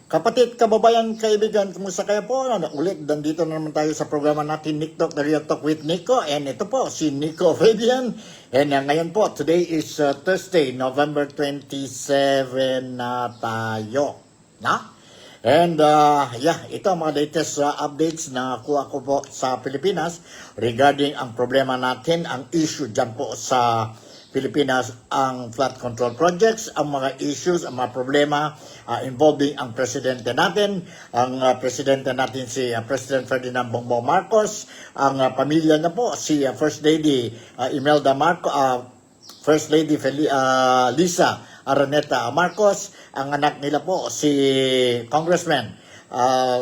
Kapatid, kababayan, kaibigan, kumusta kayo po? Ulit, nandito na naman tayo sa programa natin, Nick Talk, The Real Talk with Nico. And ito po, si Nico Fabian. And ngayon po, today is Thursday, November 27 na tayo. Na? And ito ang mga latest updates na kuha ko po sa Pilipinas regarding ang problema natin, ang issue dyan po sa Pilipinas, ang flood control projects, ang mga issues, ang mga problema involving ang presidente natin, ang presidente natin si President Ferdinand Bongbong Marcos, ang pamilya na po si First Lady Imelda Marcos, First Lady Lisa Araneta Marcos, ang anak nila po si Congressman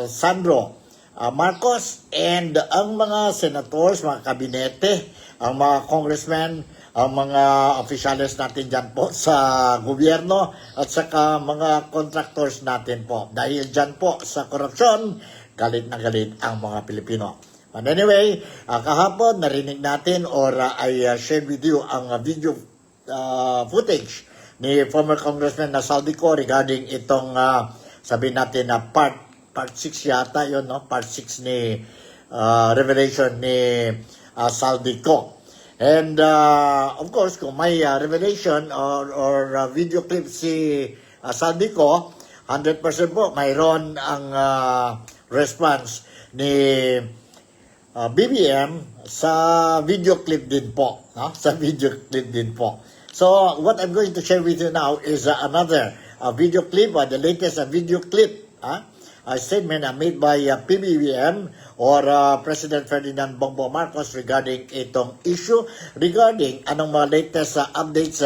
Sandro Marcos, and ang mga senators, mga kabinete, ang mga congressmen, ang mga opisyalis natin dyan po sa gobyerno at saka mga contractors natin po. Dahil dyan po sa korupsyon, galit na galit ang mga Pilipino. But anyway, kahapon narinig natin or I shared with you ang video footage ni former Congressman Saldico regarding itong sabihin natin na part 6 yata yun, no? Part 6 ni revelation ni Saldico. And of course, kung may revelation or video clip si Saldico, 100% po mayroon ang response ni BBM sa video clip din po, no? Sa video clip din po. So what I'm going to share with you now is another video clip, the latest video clip, a statement made by PBBM or President Ferdinand Bongbong Marcos regarding itong issue, regarding anong mga latest updates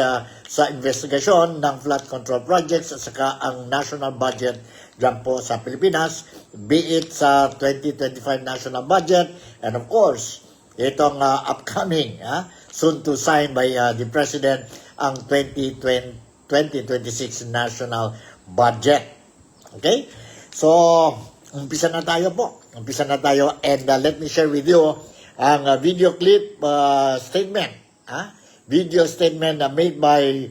sa investigasyon ng flood control projects at saka ang national budget dyan po sa Pilipinas, be it sa 2025 national budget, and of course, itong upcoming, soon to sign by the President, ang 2026 national budget. Okay? So, umpisa na tayo po. Umpisa na tayo, and let me share with you ang video clip statement. Video statement made by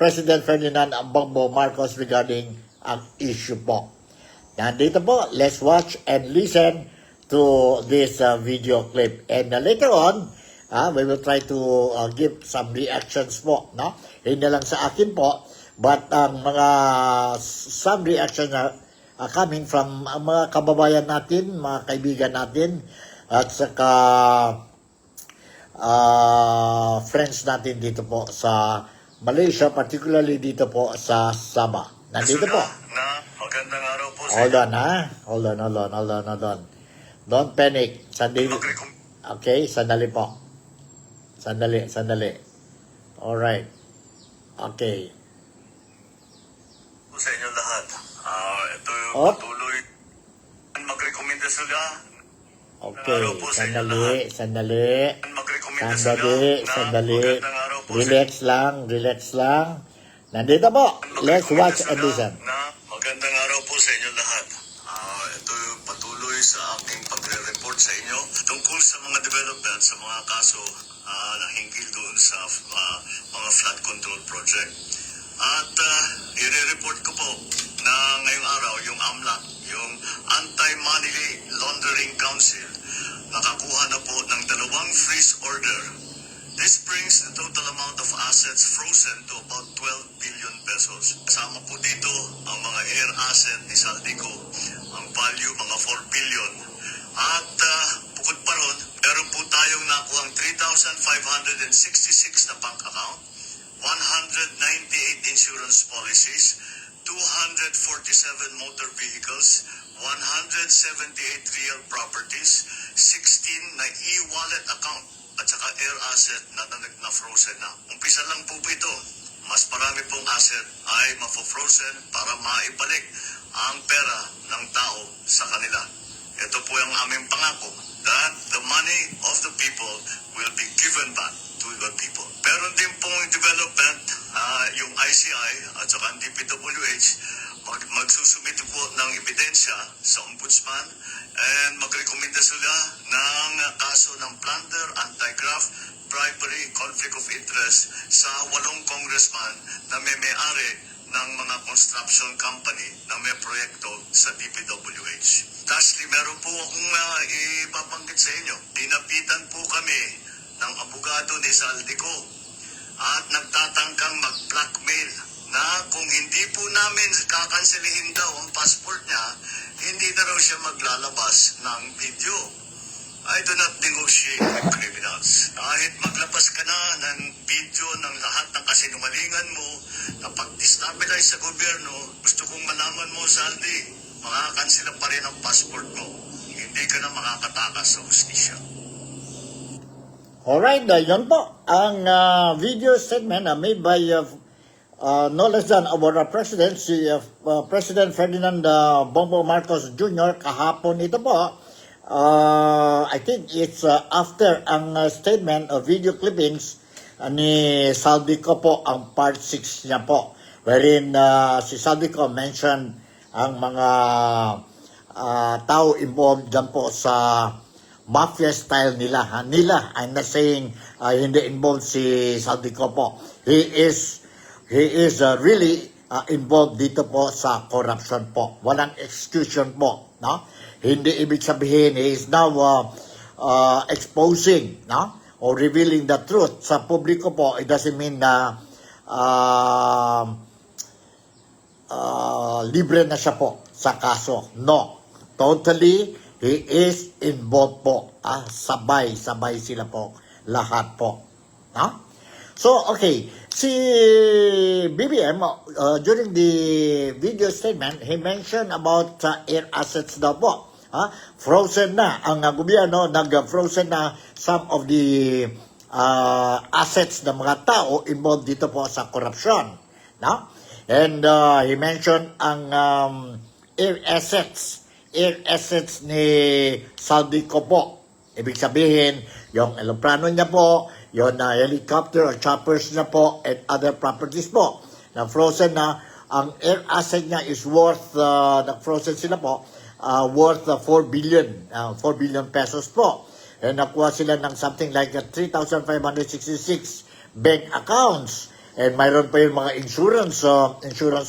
President Ferdinand Bongbong Marcos regarding ang issue po. Nandito po, let's watch and listen to this video clip. And later on, we will try to give some reactions po. No? Hindi lang sa akin po, but ang some reaction coming from mga kababayan natin, mga kaibigan natin, at saka friends natin dito po sa Malaysia, particularly dito po sa Sabah. Nandito po. Magandang araw po sa Hold on. Don't panic. Sandali. Okay, sandali po. Sandali. Alright. Okay. sa inyo lahat. Ito yung patuloy magrekomenda sila. Okay, sandali. Magrekomenda sila. Relax lang. Nandito po. Let's watch and listen. Magandang araw po sa inyo lahat. Ito yung patuloy sa aking pagre-report sa inyo tungkol sa mga development sa mga kaso na hinggil doon sa mga flood control project. At i-report ko po na ngayong araw yung AMLAC, yung Anti-Money Laundering Council, nakakuha na po ng 2 freeze order. This brings the total amount of assets frozen to about 12 billion pesos. Kasama po dito ang mga air asset ni Saldico, ang value mga 4 billion. At bukod pa ron, meron po tayong nakuhang 3,566 na bank account, 198 insurance policies, 247 motor vehicles, 178 real properties, 16 na e-wallet account, at saka air asset na frozen na. Umpisa lang po ito. Mas marami pong asset ay mafo-frozen para maibalik ang pera ng tao sa kanila. Ito po yung aming pangako that the money of the people will be given back to the people. Meron din pong development, yung ICI at saka ang DPWH, magsusumito po ng ebidensya sa ombudsman and magrekomenda sila ng kaso ng plunder, anti-graft, bribery, conflict of interest sa 8 congressman na may-ari ng mga construction company na may proyekto sa DPWH. Lastly, meron po akong ipabanggit sa inyo. Dinapitan po kami ng abogado ni Saldico at nagtatangkang mag-blackmail na kung hindi po namin kakanselihin daw ang passport niya, hindi na raw siya maglalabas ng video. I do not negotiate with criminals. Kahit maglabas ka na ng video ng lahat ng kasinungalingan mo na pag-destabilize sa gobyerno, gusto kong malaman mo, Saldi, makakansela pa rin ang passport mo. Hindi ka na makakatakas sa hustisya. Alright, yun po ang video statement made by no less than our president, si President Ferdinand Bongbong Marcos Jr. kahapon. Ito po, I think it's after ang statement of video clippings ni Saldico po, ang part 6 niya po, wherein si Saldico mentioned ang mga tao involved dyan po sa mafia style nila. I'm not saying hindi involved si Saldico po. He is really involved dito po sa corruption po. Walang execution po, no? Hindi ibig sabihin he is now exposing, no, or revealing the truth sa publiko po. It doesn't mean na libre na siya po sa kaso. No, totally he is involved po. Sabay sila po lahat po, no? So, okay, si BBM, during the video statement, he mentioned about air assets daw po. Frozen na ang gobyerno, nag-frozen na some of the assets ng mga tao involved dito po sa corruption. No? And he mentioned ang air assets ni Saldico po. Ibig sabihin, yung eroplano niya po, yung helicopter or choppers niya po, and other properties po. Na frozen na, ang air asset niya is worth, na-frozen sila po, worth 4 billion pesos po. And nakuha sila ng something like 3,566 bank accounts. And mayroon pa yung mga insurance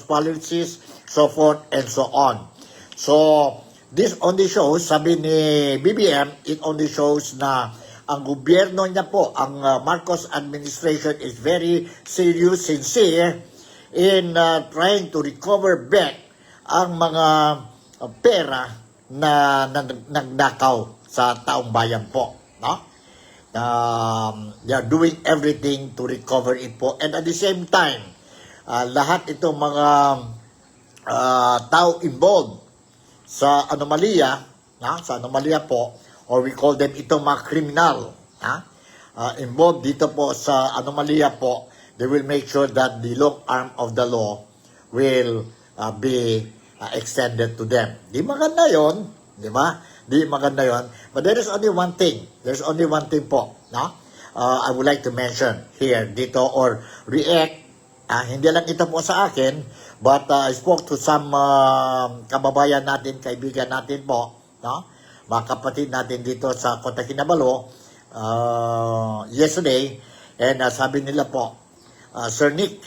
policies, so forth and so on. So, this only shows, sabi ni BBM, it only shows na ang gobyerno niya po, ang Marcos administration is very serious, sincere in trying to recover back ang mga pera na nagnakaw sa taong bayan po, no? They are doing everything to recover it po, and at the same time lahat itong mga tao involved sa anomalya, sa anomalya po, or we call them itong mga kriminal, involved dito po sa anomalya po, they will make sure that the long arm of the law will be extended to them. Di maganda yun, di ba? Di maganda yun. But there is only one thing. There's only one thing po, no? I would like to mention here, dito, or react. Hindi lang ito po sa akin, but I spoke to some kababayan natin, kaibigan natin po, no? Mga kapatid natin dito sa Kota Kinabalu, yesterday, and sabi nila po, Sir Nick,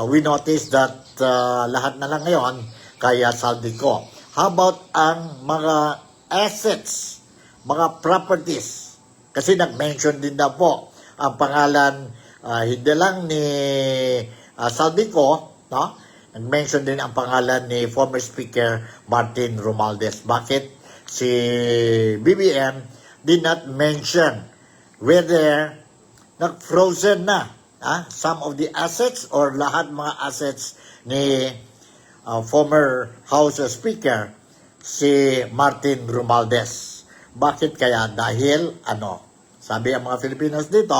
we noticed that lahat na lang ngayon kaya Saldico. How about ang mga assets, mga properties? Kasi nag-mention din na po ang pangalan, hindi lang ni Saldico, no? Nag-mention din ang pangalan ni former Speaker Martin Romualdez. Bakit si BBM did not mention whether nag-frozen na some of the assets or lahat mga assets ni former House Speaker si Martin Romualdez. Bakit kaya? Dahil sabi ang mga Filipinos dito,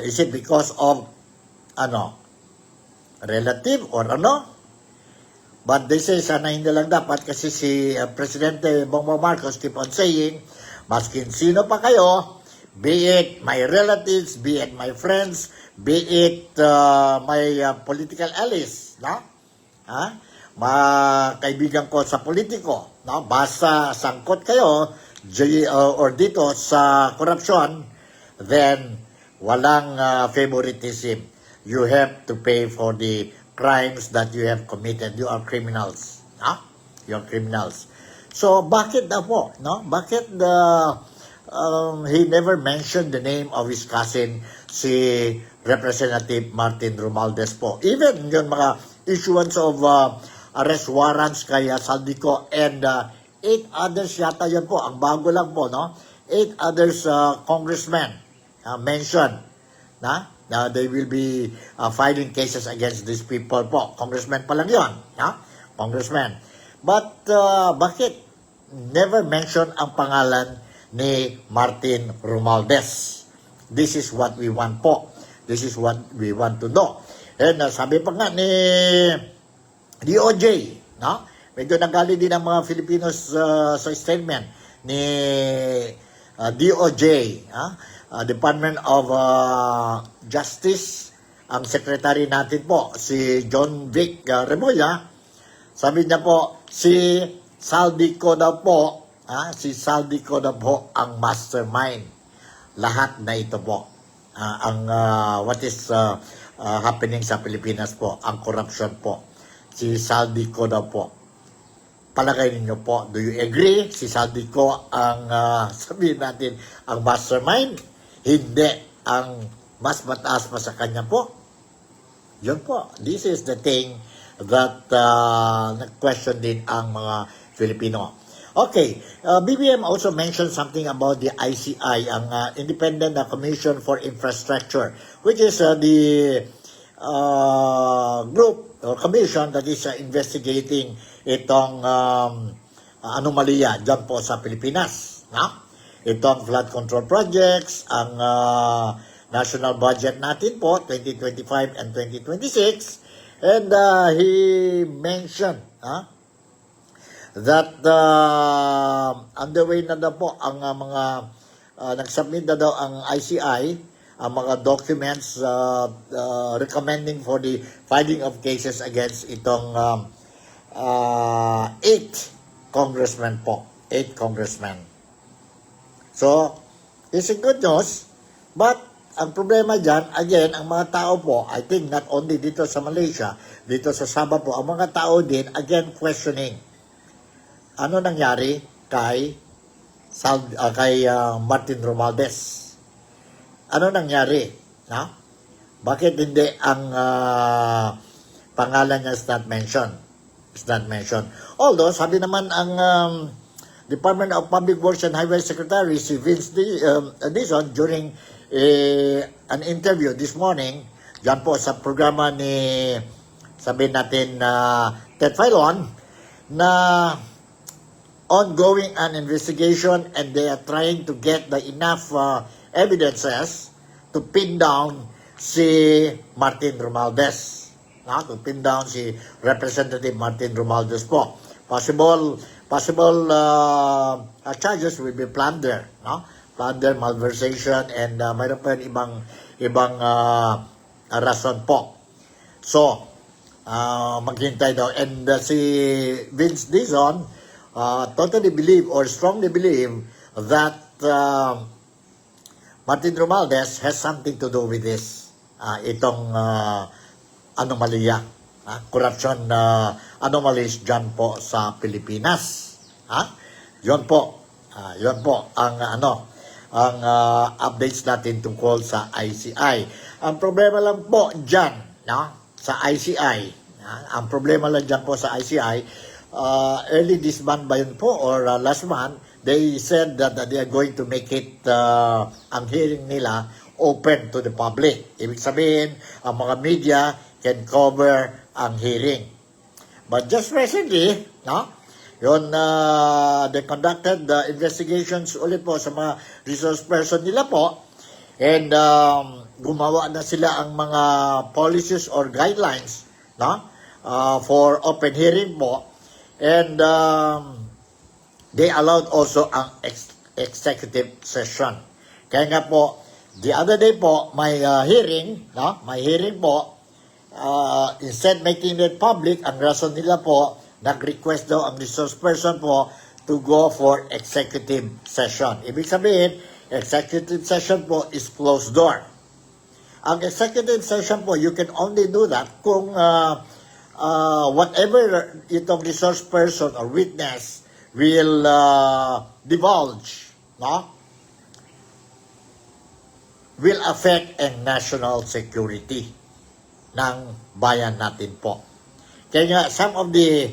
is it because of relative or But they say sana hindi lang dapat, kasi si Presidente Bongbong Marcos keep on saying, maskin sino pa kayo, be it my relatives, be it my friends, be it my political allies, no? Mga kaibigan ko sa politiko, no? Basta sangkot kayo or dito sa corruption, then walang favoritism. you have to pay for the crimes that you have committed. You are criminals. You are criminals. So, bakit daw po? No? Bakit he never mentioned the name of his cousin, si Representative Martin Romualdez po. Even yung mga issuance of arrest warrants kay Saldico and 8 others yata yun po. Ang bago lang po, no? 8 others congressmen mentioned na they will be filing cases against these people po. Congressman pa lang yun. Congressman. But bakit never mention ang pangalan ni Martin Romualdez? This is what we want po. This is what we want to know. And sabi pa nga ni DOJ, no? Medyo nagali din ang mga Filipinos sa statement ni DOJ, Department of Justice, ang secretary natin po, si John Vic Remulla. Sabi niya po, si Saldico daw po, si Saldico daw po ang mastermind. Lahat na ito po. What is happening sa Pilipinas po, ang corruption po. Si Saldico daw po. Palagay ninyo po, do you agree? Si Saldico ang, sabihin natin, ang mastermind? Hindi. Ang mas mataas pa sa kanya po. Yun po. This is the thing that nag-question din ang mga Filipino. Okay. BBM also mentioned something about the ICI, ang Independent Commission for Infrastructure, which is the group or commission that is investigating itong anomalya dyan po sa Pilipinas. Itong flood control projects, ang national budget natin po, 2025 and 2026. And he mentioned that underway na daw po ang mga nag-submit na daw ang ICI, ang mga documents recommending for the filing of cases against itong 8 congressmen po. 8 congressmen. So, it's a good news, but ang problema dyan, again, ang mga tao po, I think not only dito sa Malaysia, dito sa Sabah po, ang mga tao din, again, questioning. Ano nangyari kay Martin Romualdez? Ano nangyari? Bakit hindi ang pangalan niya is not mentioned? It's not mentioned. Although, sabi naman ang Department of Public Works and Highway Secretary, si Vince Dizon, during an interview this morning, dyan po sa programa ni, sabihin natin, Ted Filon, na ongoing an investigation and they are trying to get the enough evidences to pin down si Martin Romualdez. To pin down si Representative Martin Romualdez po. Possible charges will be plunder, plunder, malversation, and mayroon pa yung ibang rason po. So, maghintay daw. And si Vince Dizon totally believe or strongly believe that Martin Romualdez has something to do with this. Itong anomalya, corruption anomalies dyan po sa Pilipinas. Yun po ang updates natin tungkol sa ICI. Ang problema lang po dyan, sa ICI, ang problema lang dyan po sa ICI, early this month ba yun po or last month, they said that they are going to make it ang hearing nila open to the public. Ibig sabihin, ang mga media can cover ang hearing. But just recently, they conducted the investigations ulit po sa mga resource person nila po, and gumawa na sila ang mga policies or guidelines for open hearing po, and they allowed also ang executive session. Kaya nga po, the other day po, may hearing po, instead making it public, ang rason nila po, nag-request daw ang resource person po to go for executive session. Ibig sabihin, executive session po is closed door. Ang executive session po, you can only do that kung whatever itong resource person or witness will divulge, no? Will affect ang national security ng bayan natin po. Kaya nga, some of the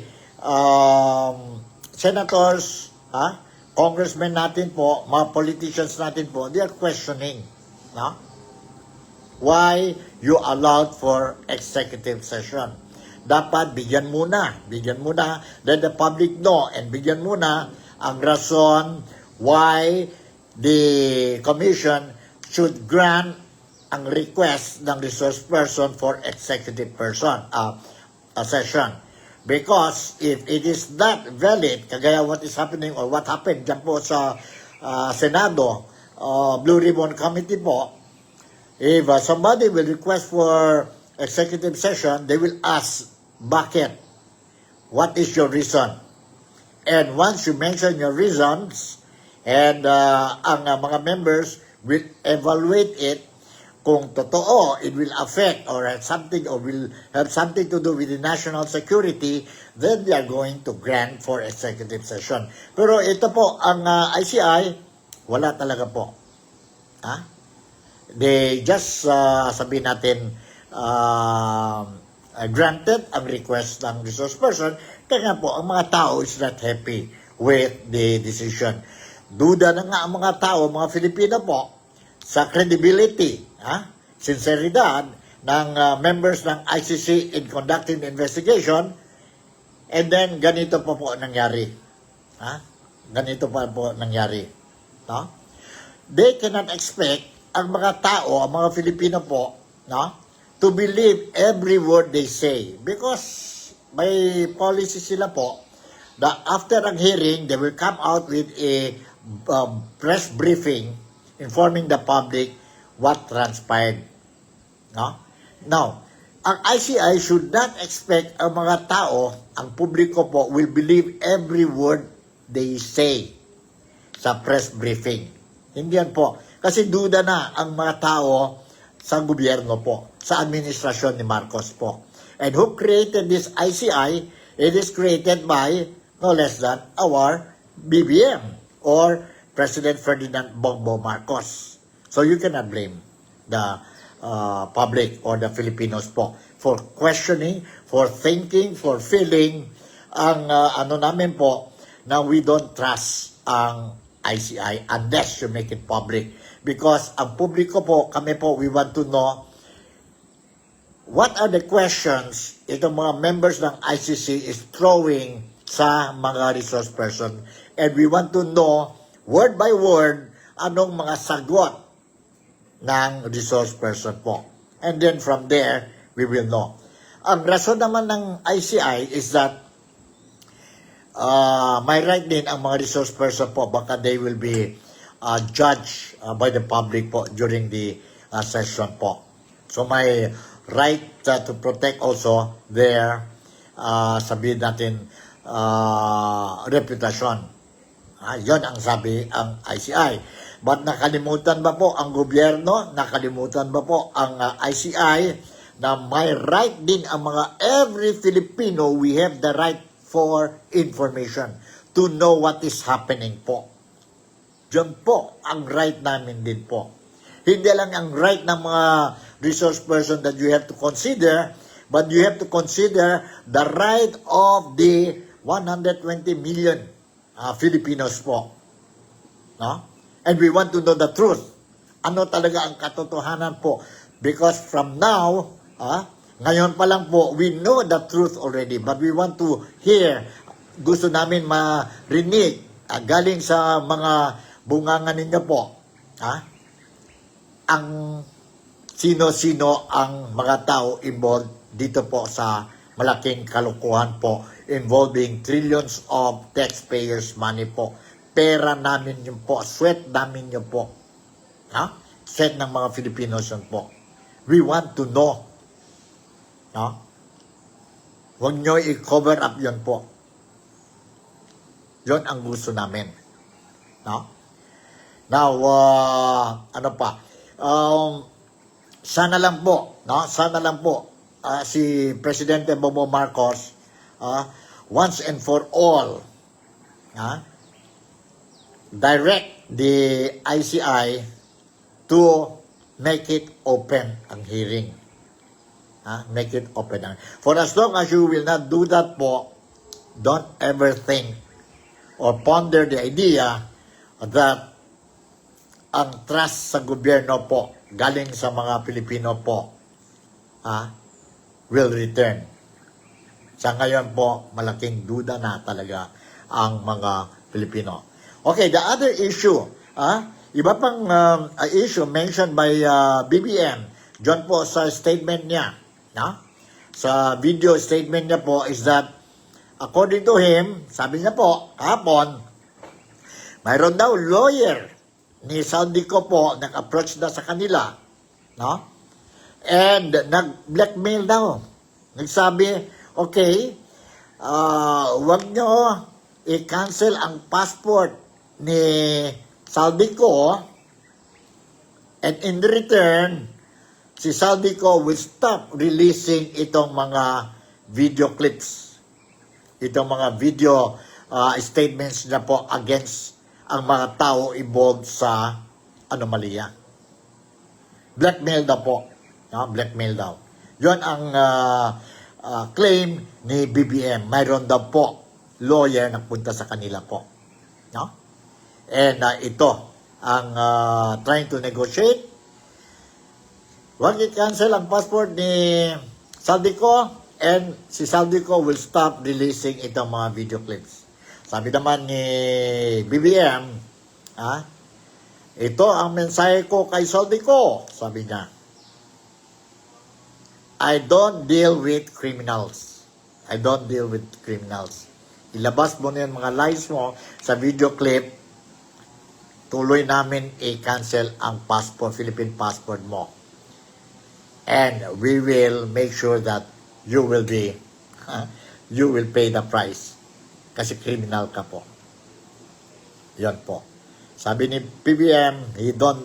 senators, congressmen natin po, mga politicians natin po, they are questioning, no? Why you allowed for executive session. Dapat bigyan muna, let the public know, and bigyan muna ang rason why the commission should grant ang request ng resource person for executive person session. Because if it is not valid, kagaya what is happening or what happened dyan po sa Senado, Blue Ribbon Committee po, if somebody will request for executive session, they will ask, bakit? What is your reason? And once you mention your reasons, and ang mga members will evaluate it, kung totoo, it will affect or have something or will have something to do with the national security, then they are going to grant for executive session. Pero ito po, ang ICI, wala talaga po. They just, sabihin natin, granted ang request ng resource person, kaya po, ang mga tao is not happy with the decision. Duda na nga ang mga tao, mga Filipino po, sa credibility, sinceridad ng members ng ICC in conducting the investigation, and then ganito pa po nangyari. Ganito pa po nangyari. No? They cannot expect ang mga tao, ang mga Filipino po, no, to believe every word they say. Because may policy sila po that after ang hearing, they will come out with a press briefing informing the public what transpired. No? Now, ang ICI should not expect ang mga tao, ang publiko po, will believe every word they say sa press briefing. Hindi yan po. Kasi duda na ang mga tao sa gobyerno po, sa administrasyon ni Marcos po. And who created this ICI? It is created by no less than our BBM or President Ferdinand Bongbong Marcos. So you cannot blame the public or the Filipinos po for questioning, for thinking, for feeling ang namin po na we don't trust ang ICI unless you make it public. Because ang publiko po, kami po, we want to know what are the questions itong mga members ng ICC is throwing sa mga resource person. And we want to know, word by word, anong mga sagot ng resource person po. And then from there, we will know. Ang rason naman ng ICI is that may right din ang mga resource person po, baka they will be judged by the public po during the session po. So may right to protect also their, sabihin natin, reputation. Yon ang sabi ang ICI. But nakalimutan ba po ang gobyerno? Nakalimutan ba po ang ICI na may right din ang mga every Filipino, we have the right for information to know what is happening po. Diyan po ang right namin din po. Hindi lang ang right ng mga resource person that you have to consider, but you have to consider the right of the 120 million Filipinos po. No? And we want to know the truth. Ano talaga ang katotohanan po? Because from now, ngayon pa lang po, we know the truth already, but we want to hear, gusto namin marinig, galing sa mga bungangan ninyo po, ang sino-sino ang mga tao involved dito po sa malaking kalukuhan po involving trillions of taxpayers money po. Pera namin yun po, sweat namin yun po. Sweat ng mga Filipinos yun po. We want to know. Huwag nyo i-cover up yun po. Yun ang gusto namin. Now, ano pa? sana lang po, no? Sana lang po si Presidente Bongbong Marcos once and for all direct the ICI to make it open ang hearing. Make it open. For as long as you will not do that po, don't ever think or ponder the idea that ang trust sa gobyerno po galing sa mga Pilipino po will return. Sa ngayon po, malaking duda na talaga ang mga Pilipino. Okay, the other issue, iba pang issue mentioned by BBM, John po sa statement niya, sa video statement niya po is that, according to him, sabi niya po, kahapon, mayroon daw lawyer ni Saldico po, nag-approach na sa kanila, and nag-blackmail daw. Nagsabi, okay, wag nyo i-cancel ang passport ni Saldico, and in return, si Saldico will stop releasing itong mga video clips, itong mga video statements niya po against ang mga tao involved sa anomalya. Blackmail daw po. Blackmail daw. Yon ang claim ni BBM. Mayroon daw po lawyer na punta sa kanila po. And ito ang trying to negotiate. Huwag i-cancel ang passport ni Saldico, and si Saldico will stop releasing itong mga video clips. Sabi naman ni BBM, ito ang mensahe ko kay Saldico, sabi niya. I don't deal with criminals. I don't deal with criminals. Ilabas mo na yung mga lies mo sa video clip, tuloy namin i-cancel ang passport, Philippine passport mo. And we will make sure that you will pay the price. Kasi criminal ka po. Yan po. Sabi ni PBM, he don't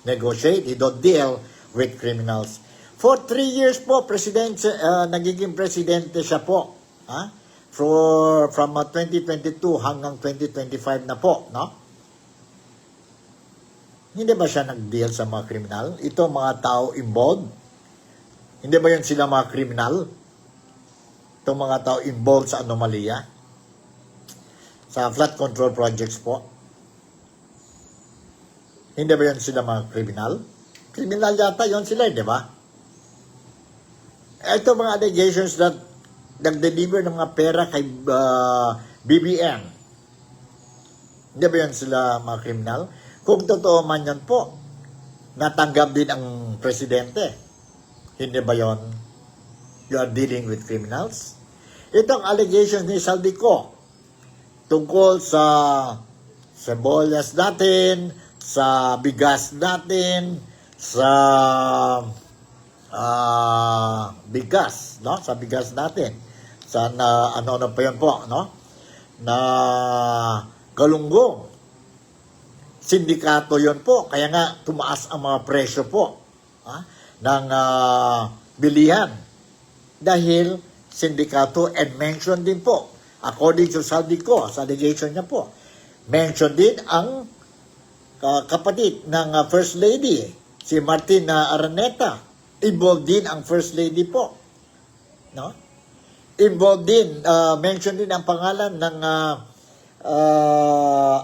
negotiate, he don't deal with criminals. For 3 years po, nagiging presidente siya po. From 2022 hanggang 2025 na po, Hindi ba siya nag-deal sa mga kriminal? Ito mga tao involved? Hindi ba yun sila mga kriminal? Itong mga tao involved sa anomalya? Sa flood control projects po? Hindi ba yun sila mga kriminal? Kriminal yata yun sila, di ba? Ito mga allegations that nag-deliver ng mga pera kay BBM. Hindi ba yun sila mga kriminal? Kung totoo man yan po, natanggap din ang presidente. Hindi ba yun? You are dealing with criminals? Itong allegations ni Saldico tungkol sa sebolyas natin, sa bigas natin, sa bigas, sa bigas natin. Sa ano pa yun po, na galunggong. Sindikato yon po. Kaya nga, tumaas ang mga presyo po ng bilihan. Dahil sindikato, and mention din po, according to Saldico, sa allegation niya po, mention din ang kapatid ng First Lady, si Martina Araneta. Involved din ang First Lady po. Involved din, mention din ang pangalan ng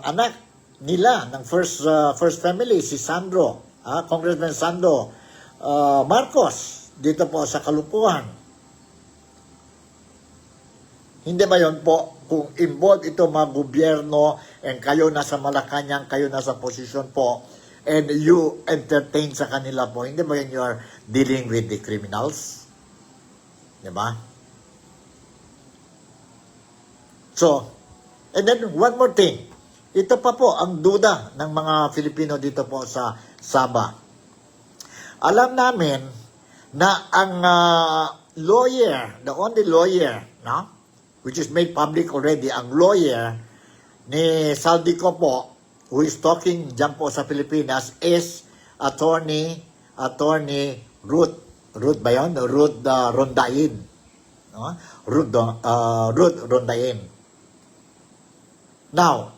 anak nila ng first family, si Sandro, Congressman Sandro Marcos, dito po sa Kalupuhan. Hindi ba yon po, kung involved ito mga gobyerno, and kayo nasa Malacanang, kayo nasa posisyon po, and you entertain sa kanila po, hindi ba yun you are dealing with the criminals? Di ba? So, and then one more thing. Ito pa po ang duda ng mga Filipino dito po sa Sabah. Alam namin na ang lawyer, the only lawyer, which is made public already, ang lawyer ni Saldico po, who is talking dyan po sa Pilipinas, is Attorney Attorney Ruth ba yun? Ruth Rondain. No? Ruth Rondain. Now,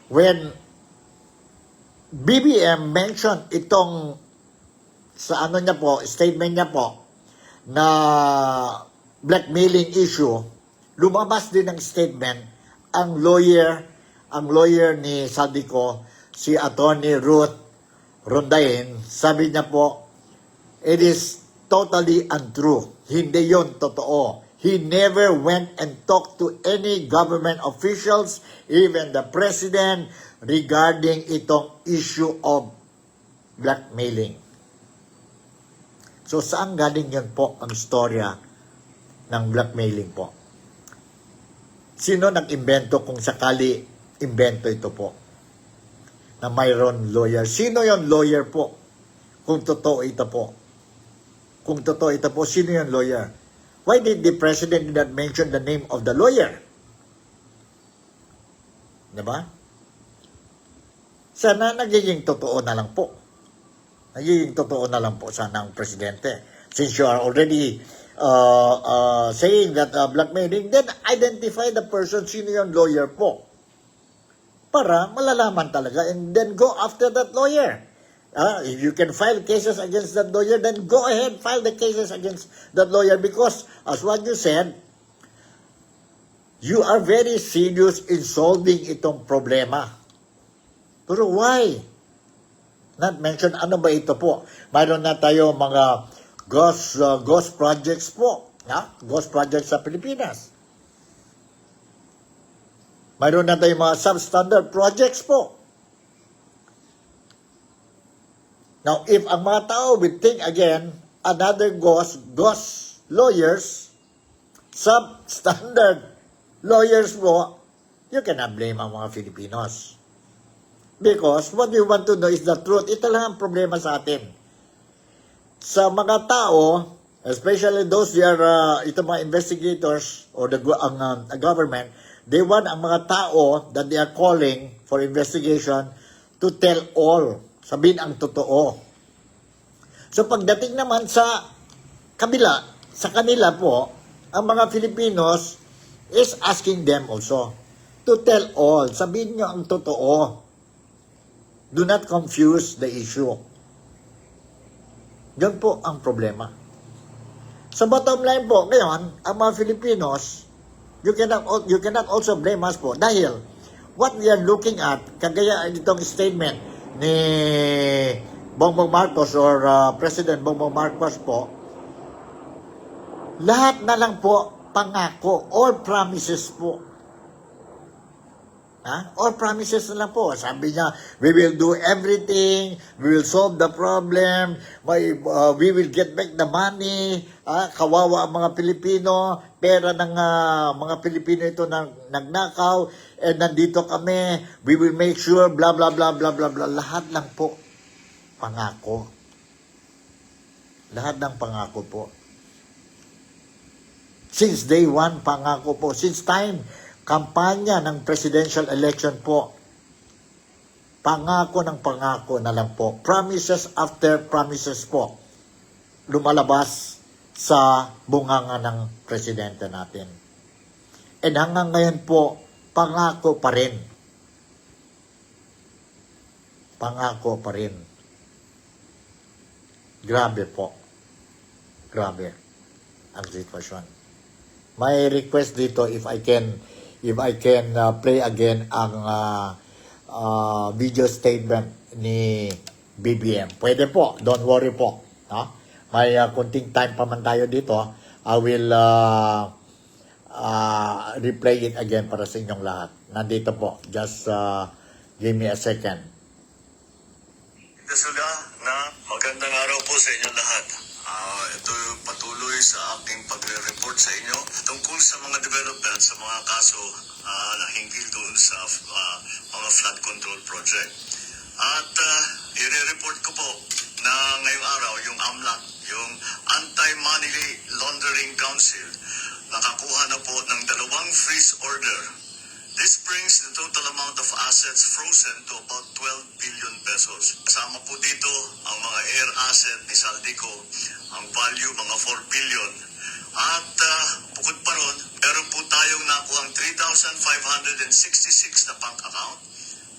when BBM mentioned itong sa ano niya po, statement niya po, na blackmailing issue, lumabas din ng statement ang lawyer ni Saldico, si Attorney Ruth Rondain. Sabi niya po, it is totally untrue. Hindi yon totoo. He never went and talked to any government officials, even the president, regarding itong issue of blackmailing. So, saan galing yan po ang istorya ng blackmailing po? Sino nag-imbento kung sakali imbento ito po? Na mayroon lawyer. Sino yon lawyer po? Kung totoo ito po. Kung totoo ito po, sino yon lawyer? Why did the president not mention the name of the lawyer? Diba? Sana nagiging totoo na lang po. Nagiging totoo na lang po sana ang presidente. Since you are already saying that blackmailing, then identify the person, sino yung lawyer po. Para malalaman talaga, and then go after that lawyer. If you can file cases against that lawyer, then go ahead, file the cases against that lawyer, because as what you said, you are very serious in solving itong problema. Pero why not mention ano ba ito po? Mayroon na tayo mga ghost projects po. Ghost projects sa Pilipinas. Mayroon na tayo mga substandard projects po. Now, if ang mga tao will think again, another ghost lawyers, substandard lawyers po, you cannot blame ang mga Filipinos. Because what we want to know is the truth. Ito lang ang problema sa atin. Sa mga tao, especially those who are, ito mga investigators or the government, they want ang mga tao that they are calling for investigation to tell all. Sabihin ang totoo. So pagdating naman sa kabila, sa kanila po, ang mga Filipinos is asking them also to tell all. Sabihin nyo ang totoo. Do not confuse the issue. Yan po ang problema. Sa bottom line po, ngayon, ang mga Filipinos, you cannot also blame us po dahil what we are looking at, kagaya itong statement ni Bongbong Marcos or President Bongbong Marcos po, lahat na lang po pangako, all promises po. All promises na lang po. Sabi niya, we will do everything, we will solve the problem, we will get back the money, kawawa ang mga Pilipino, pera ng mga Pilipino ito nagnakaw, and nandito kami, we will make sure, blah, blah, blah, blah, blah, blah. Lahat lang po, pangako. Lahat ng pangako po. Since day one, pangako po. Since time, kampanya ng presidential election po, pangako ng pangako na lang po. Promises after promises po. Lumalabas sa bunganga ng presidente natin. And hanggang ngayon po, pangako pa rin. Pangako pa rin. Grabe po. Grabe ang sitwasyon. May request dito if I can play again ang video statement ni BBM. Pwede po, don't worry po. May kunting time pa man tayo dito. I will replay it again para sa inyong lahat. Nandito po. Just give me a second. Dasula na magandang araw po sa inyong lahat. Ito patuloy sa aking pagre-report sa inyo tungkol sa mga development sa mga kaso na hinggil doon sa mga flood control project. At i-report ko po na ngayong araw yung AMLAC, yung Anti-Money Laundering Council, nakakuha na po ng 2 freeze order This brings the total amount of assets frozen to about 12 billion pesos. Kasama po dito ang mga air asset ni Saldico, ang value mga 4 billion. At bukod pa ron, meron po tayong nakuhang 3,566 na bank account,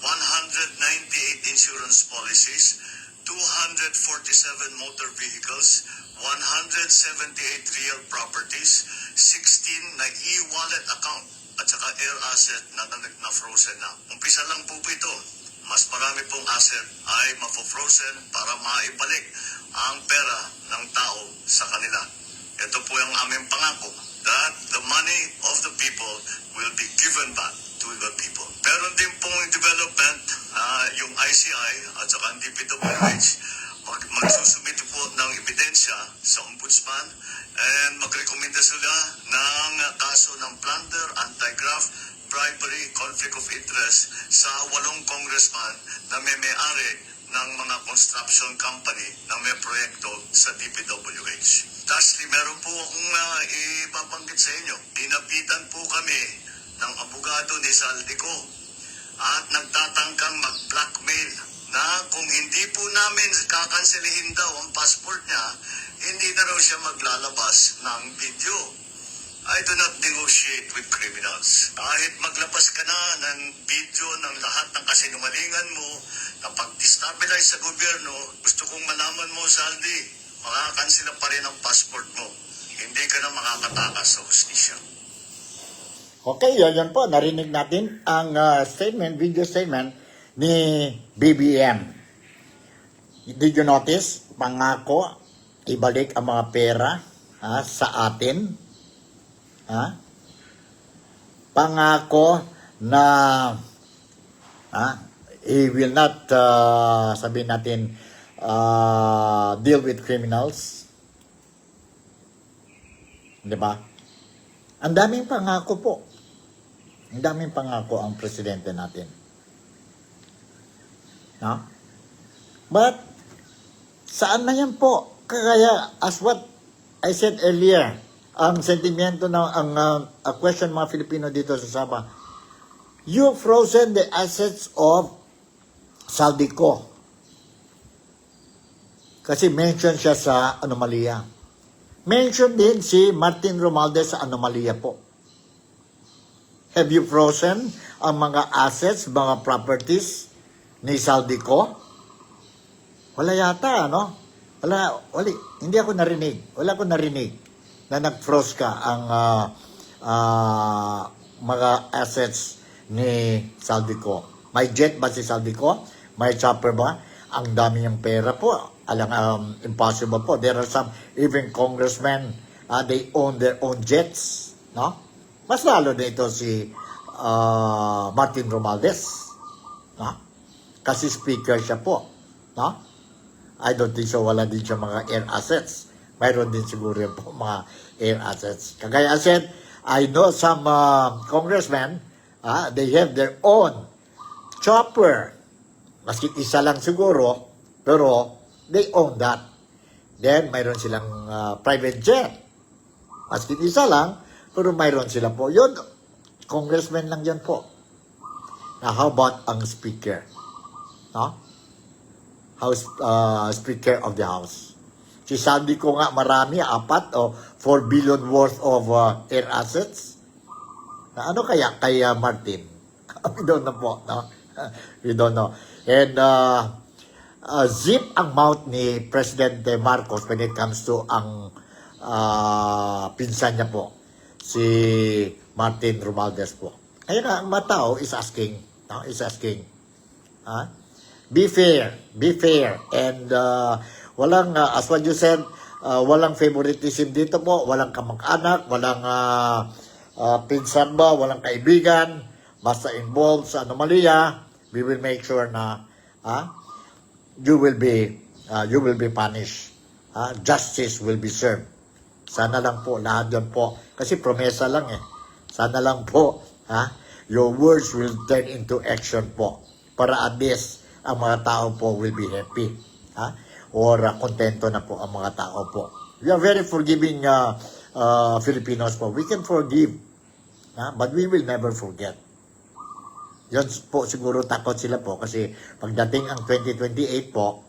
198 insurance policies, 247 motor vehicles, 178 real properties, 16 na e-wallet account, at saka air asset na frozen na. Umpisa lang po ito. Mas marami pong asset ay mafo-frozen para maibalik ang pera ng tao sa kanila. Ito po yung aming pangako that the money of the people will be given back to the people. Meron din pong development, yung ICI at saka ang DPWH, magsusumite po ng ebidensya sa ombudsman and magrekomenda sila ng kaso ng plunder, anti-graft, bribery, conflict of interest sa 8 congressman na may-ari ng mga construction company na may proyekto sa DPWH. Lastly, meron po akong ipabanggit sa inyo. Dinapitan po kami ng abogado ni Saldico at nagtatangkang mag-blackmail na kung hindi po namin kakanselihin daw ang passport niya, hindi na raw siya maglalabas ng video. I do not negotiate with criminals. Kahit maglabas ka na ng video ng lahat ng kasinungalingan mo na pag-destabilize sa gobyerno, gusto kong malaman mo, Saldi, makakansela pa rin ang passport mo. Hindi ka na makakatakas sa hustisya. Okay, yan po. Narinig natin ang video statement ni BBM. Did you notice? Pangako, ibalik ang mga pera sa atin. Pangako na he will not, sabihin natin, deal with criminals. Diba? Ang daming pangako po. Ang daming pangako ang presidente natin. No? But, saan na yan po? Kaya, as what I said earlier, ang sentimiento ng question mga Filipino dito sa Sabah, you frozen the assets of Saldico. Kasi mention siya sa anomalya. Mention din si Martin Romualdez sa anomalya po. Have you frozen ang mga assets, mga properties ni Saldico? Wala yata, no? Wala. Hindi ako narinig. Wala ako narinig na nag-froze ka ang mga assets ni Saldico. May jet ba si Saldico? May chopper ba? Ang dami niyang pera po. Impossible po. There are some even congressmen, they own their own jets. No? Mas lalo na ito si Martin Romualdez. No? Kasi speaker siya po. No? I don't think so. Wala din siya mga air assets. Mayroon din siguro yung po mga air assets. Kagaya I said, I know some congressmen, they have their own chopper. Maski isa lang siguro, pero they own that. Then, mayroon silang private jet. Maski isa lang, pero mayroon sila po. Yun, congressman lang yan po. Now, how about ang speaker? No? Speaker of the House. Si Saldico nga marami, 4 o 4 billion worth of air assets. Na ano kaya kay Martin? We don't know po. No? We don't know. And zip ang mouth ni Presidente Marcos when it comes to ang pinsan niya po, si Martin Romualdez po. Ayun na, ang matao is asking. No? Is asking. Be fair. And walang, as what you said, walang favoritism dito po, walang kamag-anak, walang pinsan ba, walang kaibigan, basta involved sa anomalya. We will make sure na you will be punished. Justice will be served. Sana lang po, lahat yun po. Kasi promesa lang eh. Sana lang po, your words will turn into action po. Para at least, ang mga tao po will be happy. Or kontento na po ang mga tao po. We are very forgiving Filipinos po. We can forgive. But we will never forget. Yun po siguro takot sila po kasi pagdating ang 2028 po,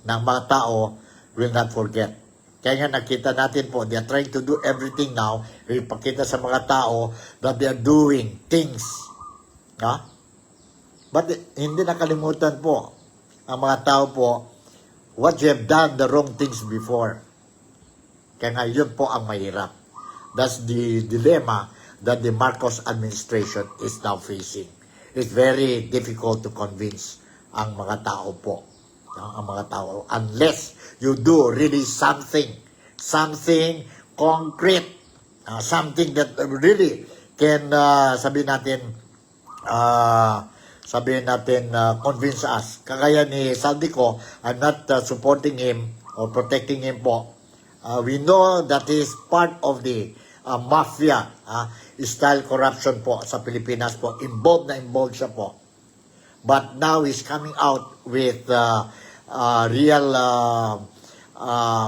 ng mga tao will not forget. Kaya nga nakita natin po, they are trying to do everything now, ipakita sa mga tao that they are doing things. No? But hindi nakalimutan po ang mga tao po what you have done the wrong things before. Kaya nga yun po ang mahirap. That's the dilemma that the Marcos administration is now facing. It's very difficult to convince ang mga tao po. Ang mga tao. Unless you do really something concrete. Something that really can, sabihin natin, convince us. Kagaya ni Saldico, I'm not supporting him or protecting him po. We know that he is part of the mafia style corruption po sa Pilipinas po. Involved siya po. But now he's coming out with real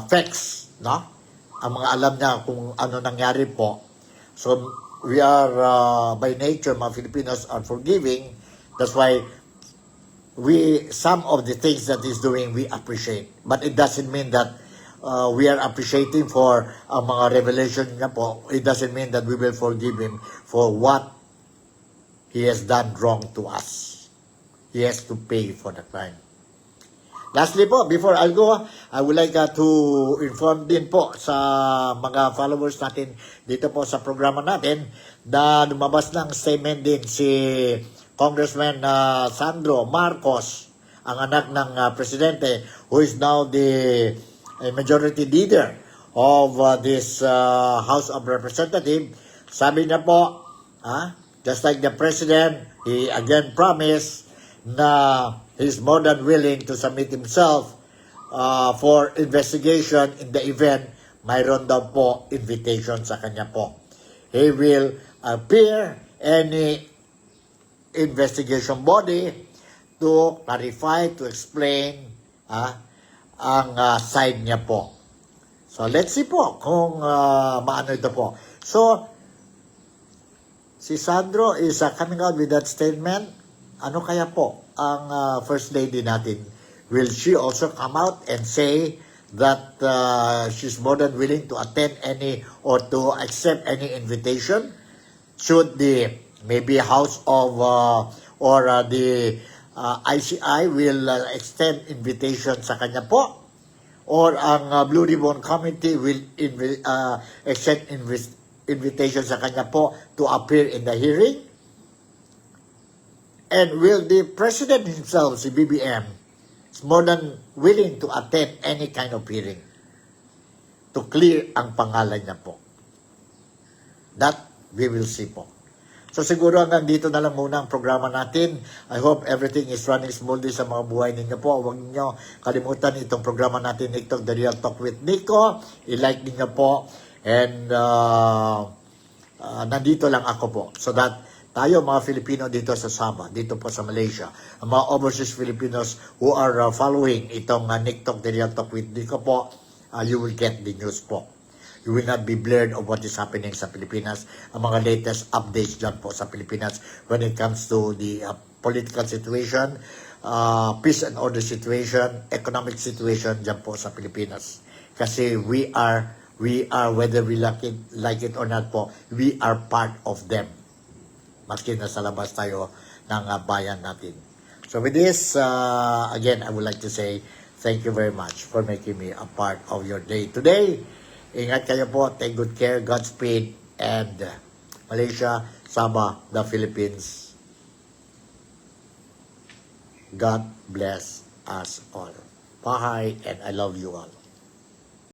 facts, no? Ang mga alam niya kung ano nangyari po. So we are by nature, mga Filipinos are forgiving. That's why some of the things that he's doing we appreciate. But it doesn't mean that we are appreciating for mga revelation niya po. It doesn't mean that we will forgive him for what he has done wrong to us. He has to pay for the crime. Lastly po, before I go, I would like to inform din po sa mga followers natin dito po sa programa natin na lumabas ng statement din si Congressman Sandro Marcos, ang anak ng presidente, who is now the majority leader of this House of Representatives. Sabi niya po, just like the president, he again promised na he's more than willing to submit himself for investigation in the event mayroon daw po invitation sa kanya po. He will appear any investigation body to clarify, to explain ang side niya po. So let's see po kung maano ito po. So si Sandro is coming out with that statement. Ano kaya po ang First Lady natin? Will she also come out and say that she's more than willing to attend any or to accept any invitation? Should the maybe House of or the ICI will extend invitation sa kanya po? Or ang Blue Ribbon Committee will extend invitation sa kanya po to appear in the hearing? And will the President himself, si BBM, is more than willing to attend any kind of hearing to clear ang pangalan niya po? That we will see po. So siguro hanggang dito na lang muna ang programa natin. I hope everything is running smoothly sa mga buhay ninyo po. Huwag niyo kalimutan itong programa natin, TikTok, The Real Talk with Nico. I-like niyo po. And nandito lang ako po. So that tayo mga Filipino dito sa Sabah, dito po sa Malaysia, ang mga overseas Filipinos who are following itong TikTok, The Real Talk with Nico po, you will get the news po. You will not be blurred of what is happening sa Pilipinas, ang mga latest updates dyan po sa Pilipinas when it comes to the political situation, peace and order situation, economic situation dyan po sa Pilipinas. Kasi we are whether we like it or not po, we are part of them. Maski nasa labas tayo ng bayan natin. So with this, again, I would like to say thank you very much for making me a part of your day today. Ingat kayo po, take good care, Godspeed, and Malaysia, Sabah, the Philippines. God bless us all. Bye, and I love you all.